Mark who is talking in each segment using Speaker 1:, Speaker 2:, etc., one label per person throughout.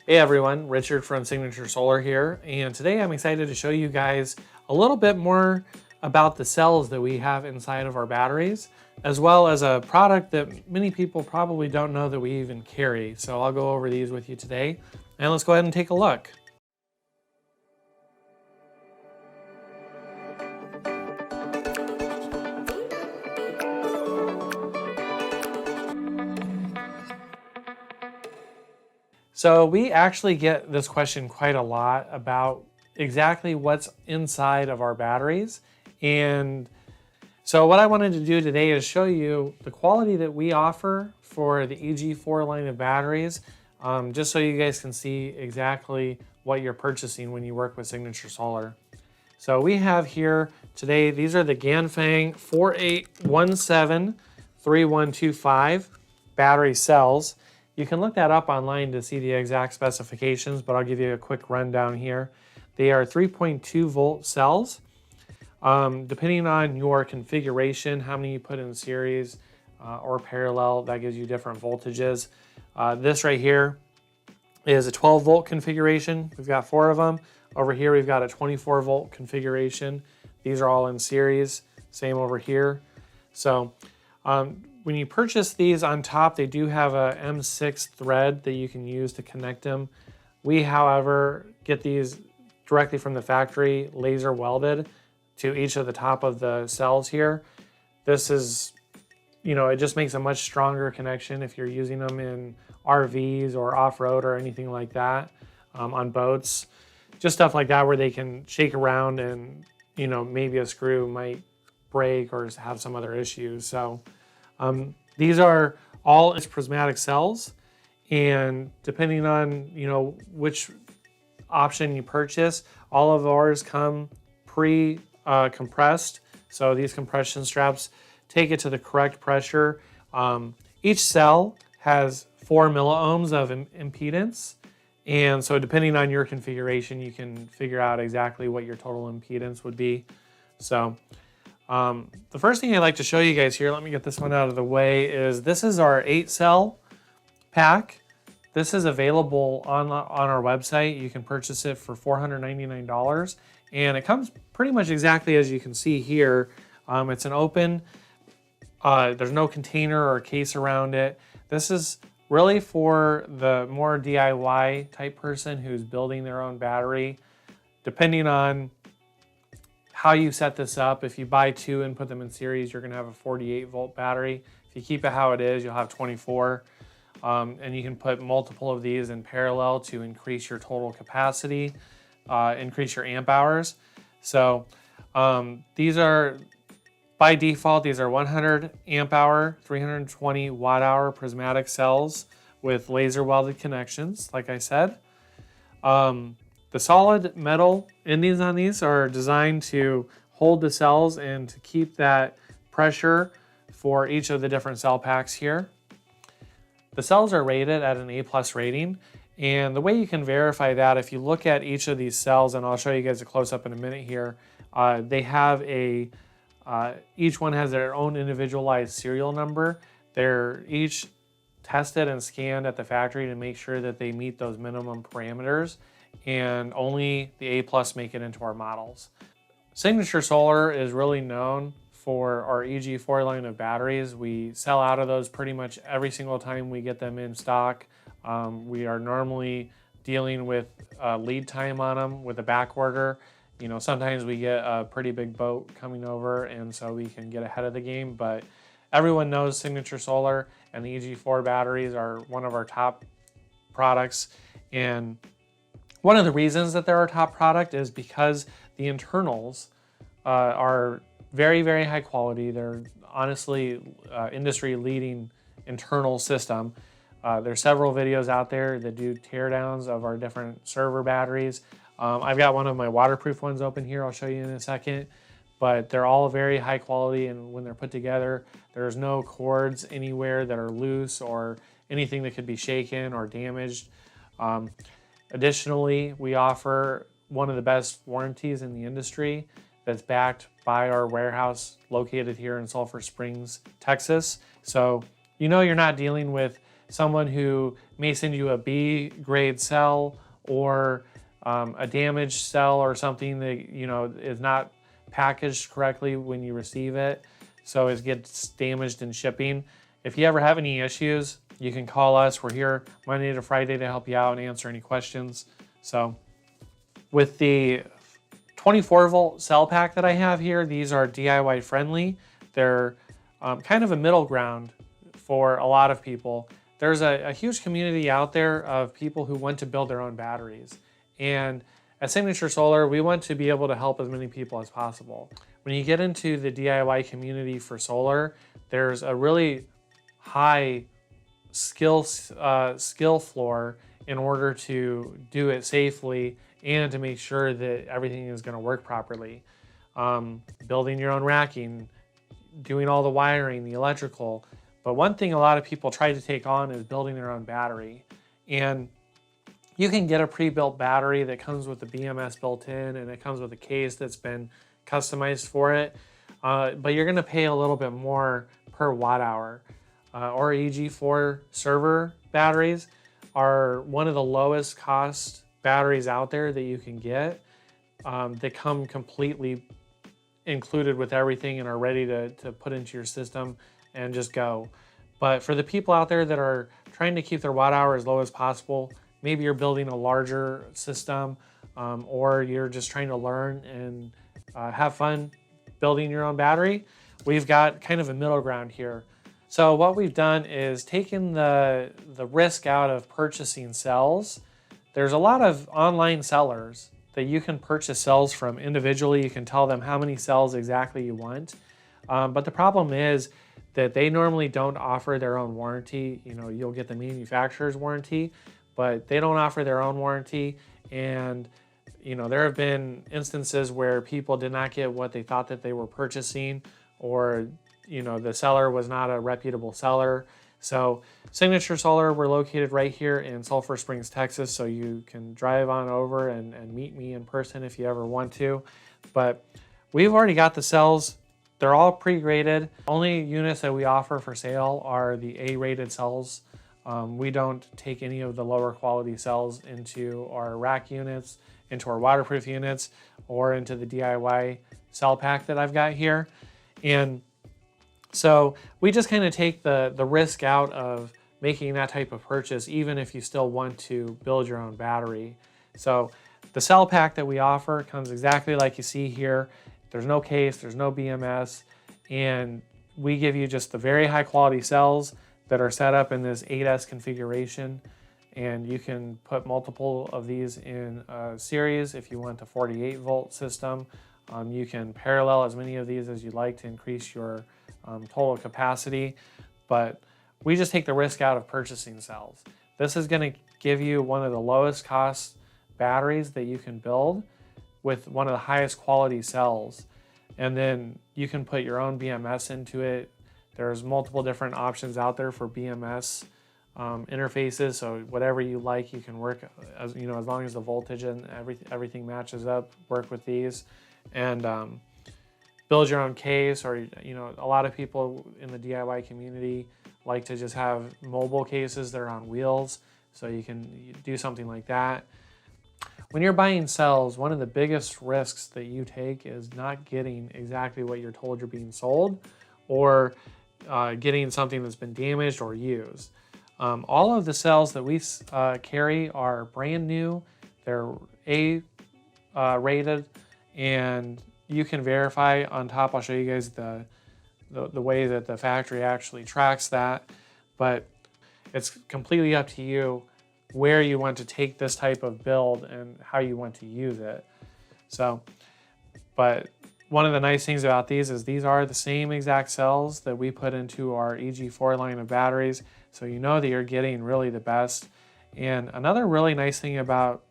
Speaker 1: Hey everyone, Richard from Signature Solar here, and today I'm excited to show you guys a little bit more about the cells that we have inside of our batteries, as well as a product that many people probably don't know that we even carry. So I'll go over these with you today, and let's go ahead and take a look. So we actually get this question quite a lot about exactly what's inside of our batteries. And so what I wanted to do today is show you the quality that we offer for the EG4 line of batteries, just so you guys can see exactly what you're purchasing when you work with Signature Solar. So we have here today, these are the Ganfeng 48173125 battery cells. You can look that up online to see the exact specifications, but I'll give you a quick rundown here. They are 3.2 volt cells. Depending on your configuration, how many you put in series or parallel, that gives you different voltages. This right here is a 12 volt configuration. We've got 4 of them. Over here, we've got a 24 volt configuration. These are all in series, same over here. So when you purchase these on top, they do have a M6 thread that you can use to connect them. We, however, get these directly from the factory, laser welded to each of the top of the cells here. This is, it just makes a much stronger connection if you're using them in RVs or off-road or anything like that, on boats. Just stuff like that where they can shake around and, maybe a screw might break or have some other issues. So these are all prismatic cells, and depending on, which option you purchase, all of ours come pre-compressed. So these compression straps take it to the correct pressure. Each cell has 4 milliohms of impedance. And so depending on your configuration, you can figure out exactly what your total impedance would be. So the first thing I'd like to show you guys here, let me get this one out of the way, is this is our 8-cell pack. This is available on our website. You can purchase it for $499, and it comes pretty much exactly as you can see here. It's an open, there's no container or case around it. This is really for the more DIY type person who's building their own battery. Depending on how you set this up, if you buy 2 and put them in series, you're gonna have a 48 volt battery. If you keep it how it is, you'll have 24. And you can put multiple of these in parallel to increase your total capacity, increase your amp hours. So these are, by default, these are 100 amp hour, 320 watt hour prismatic cells with laser welded connections, like I said. The solid metal endings on these are designed to hold the cells and to keep that pressure for each of the different cell packs here. The cells are rated at an A+ rating, and the way you can verify that, if you look at each of these cells, and I'll show you guys a close-up in a minute here, they have each one has their own individualized serial number. They're each tested and scanned at the factory to make sure that they meet those minimum parameters, and only the A+ make it into our models. Signature Solar is really known for our EG4 line of batteries. We sell out of those pretty much every single time we get them in stock. We are normally dealing with lead time on them with a back order. Sometimes we get a pretty big boat coming over, and so we can get ahead of the game, but everyone knows Signature Solar and the EG4 batteries are one of our top products. And one of the reasons that they're our top product is because the internals are very, very high quality. They're honestly industry leading internal system. There's several videos out there that do teardowns of our different server batteries. I've got one of my waterproof ones open here. I'll show you in a second, but they're all very high quality, and when they're put together, there's no cords anywhere that are loose or anything that could be shaken or damaged. Additionally, we offer one of the best warranties in the industry that's backed by our warehouse located here in Sulphur Springs, Texas. So you're not dealing with someone who may send you a B grade cell or a damaged cell or something that is not packaged correctly when you receive it, so it gets damaged in shipping. If you ever have any issues, you can call us. We're here Monday to Friday to help you out and answer any questions. So with the 24-volt cell pack that I have here, these are DIY friendly. They're kind of a middle ground for a lot of people. There's a huge community out there of people who want to build their own batteries. And at Signature Solar, we want to be able to help as many people as possible. When you get into the DIY community for solar, there's a really high skill floor in order to do it safely and to make sure that everything is going to work properly. Building your own racking, doing all the wiring, the electrical. But one thing a lot of people try to take on is building their own battery. And you can get a pre-built battery that comes with the BMS built in, and it comes with a case that's been customized for it. But you're going to pay a little bit more per watt hour. Our EG4 server batteries are one of the lowest cost batteries out there that you can get. They come completely included with everything and are ready to put into your system and just go. But for the people out there that are trying to keep their watt hour as low as possible, maybe you're building a larger system, or you're just trying to learn and have fun building your own battery, we've got kind of a middle ground here. So what we've done is taken the risk out of purchasing cells. There's a lot of online sellers that you can purchase cells from individually. You can tell them how many cells exactly you want. But the problem is that they normally don't offer their own warranty. You'll get the manufacturer's warranty, but they don't offer their own warranty. And there have been instances where people did not get what they thought that they were purchasing, or the seller was not a reputable seller. So Signature Solar, we're located right here in Sulphur Springs, Texas, so you can drive on over and meet me in person if you ever want to. But we've already got the cells. They're all pre-graded. Only units that we offer for sale are the A-rated cells. We don't take any of the lower quality cells into our rack units, into our waterproof units, or into the DIY cell pack that I've got here. And so we just kind of take the risk out of making that type of purchase, even if you still want to build your own battery. So the cell pack that we offer comes exactly like you see here. There's no case, there's no BMS, and we give you just the very high quality cells that are set up in this 8S configuration. And you can put multiple of these in a series if you want a 48 volt system. You can parallel as many of these as you'd like to increase your total capacity, but we just take the risk out of purchasing cells. This is going to give you one of the lowest cost batteries that you can build with one of the highest quality cells. And then you can put your own BMS into it. There's multiple different options out there for BMS interfaces, so whatever you like, you can work as long as the voltage and everything matches up, work with these. And build your own case, or a lot of people in the DIY community like to just have mobile cases that are on wheels, so you can do something like that. When you're buying cells, one of the biggest risks that you take is not getting exactly what you're told you're being sold, or getting something that's been damaged or used. All of the cells that we carry are brand new. They're A-rated, and you can verify on top. I'll show you guys the way that the factory actually tracks that, but it's completely up to you where you want to take this type of build and how you want to use it. So, but one of the nice things about these is these are the same exact cells that we put into our EG4 line of batteries, so you know that you're getting really the best. And another really nice thing about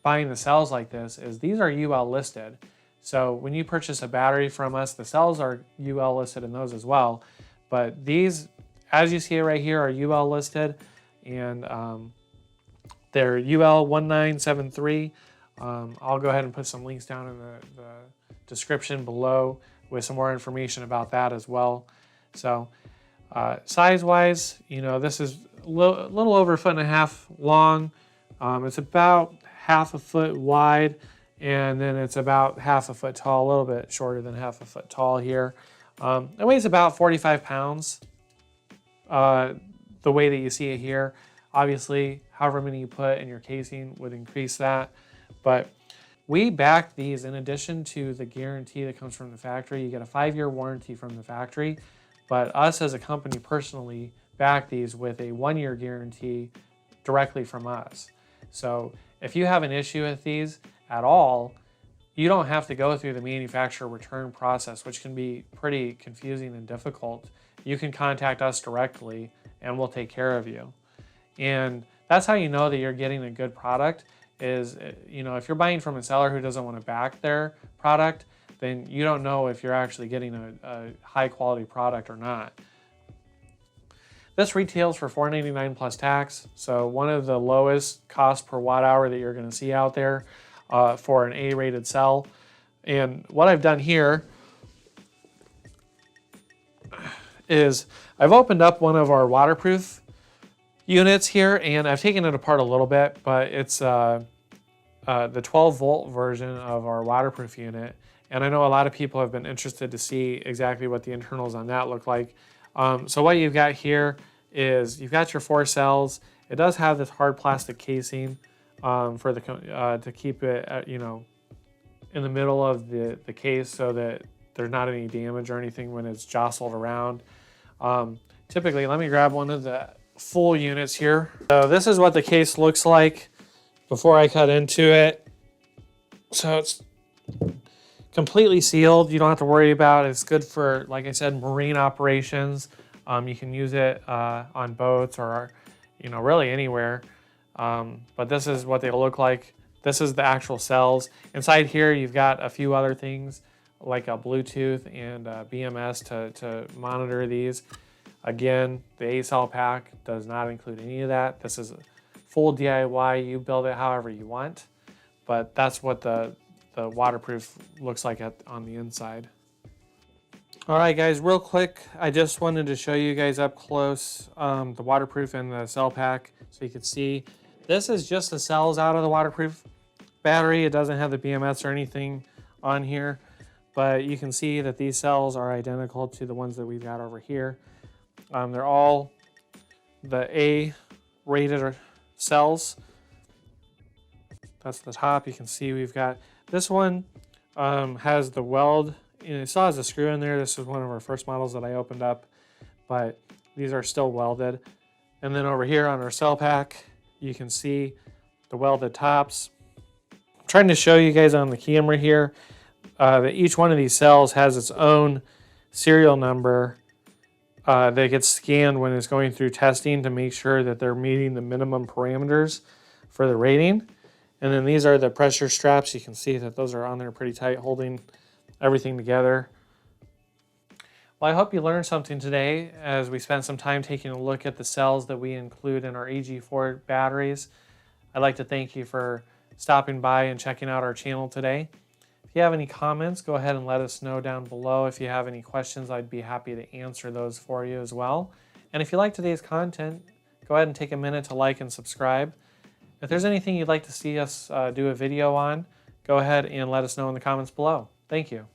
Speaker 1: buying the cells like this is these are UL listed. So when you purchase a battery from us, the cells are UL listed in those as well. But these, as you see it right here, are UL listed, and they're UL 1973. I'll go ahead and put some links down in the description below with some more information about that as well. So Size-wise, you know, this is a little over 1.5 feet long. It's about 1/2 foot wide, and then it's about 1/2 foot tall, a little bit shorter than 1/2 foot tall here. It weighs about 45 pounds, the way that you see it here. Obviously, however many you put in your casing would increase that, but we back these in addition to the guarantee that comes from the factory. You get a 5-year warranty from the factory, but us as a company personally back these with a 1-year guarantee directly from us. So if you have an issue with these at all, you don't have to go through the manufacturer return process, which can be pretty confusing and difficult. You can contact us directly and we'll take care of you. And that's how you know that you're getting a good product is, you know, if you're buying from a seller who doesn't want to back their product, then you don't know if you're actually getting a high quality product or not. This retails for $4.99 plus tax, so one of the lowest cost per watt hour that you're going to see out there for an A-rated cell. And what I've done here is I've opened up one of our waterproof units here, and I've taken it apart a little bit, but it's the 12-volt version of our waterproof unit. And I know a lot of people have been interested to see exactly what the internals on that look like. So what you've got here is you've got your 4 cells. It does have this hard plastic casing for the to keep it you know, in the middle of the case so that there's not any damage or anything when it's jostled around. Typically, let me grab one of the full units here. So this is what the case looks like before I cut into it. So it's completely sealed. You don't have to worry about it. It's good for, like I said, marine operations. You can use it on boats or, you know, really anywhere. But this is what they look like. This is the actual cells. Inside here, you've got a few other things like a Bluetooth and a BMS to monitor these. Again, the 8-cell pack does not include any of that. This is a full DIY. You build it however you want, but that's what the waterproof looks like on the inside. All right, guys, real quick, I just wanted to show you guys up close the waterproof and the cell pack so you can see. This is just the cells out of the waterproof battery. It doesn't have the BMS or anything on here, but you can see that these cells are identical to the ones that we've got over here. They're all the A-rated cells. That's the top. You can see we've got this one has the weld. It still has a screw in there. This is one of our first models that I opened up, but these are still welded. And then over here on our cell pack, you can see the welded tops. I'm trying to show you guys on the camera here that each one of these cells has its own serial number that gets scanned when it's going through testing to make sure that they're meeting the minimum parameters for the rating. And then these are the pressure straps. You can see that those are on there pretty tight, holding everything together. Well, I hope you learned something today as we spent some time taking a look at the cells that we include in our EG4 batteries. I'd like to thank you for stopping by and checking out our channel today. If you have any comments, go ahead and let us know down below. If you have any questions, I'd be happy to answer those for you as well. And if you like today's content, go ahead and take a minute to like and subscribe. If there's anything you'd like to see us do a video on, go ahead and let us know in the comments below. Thank you.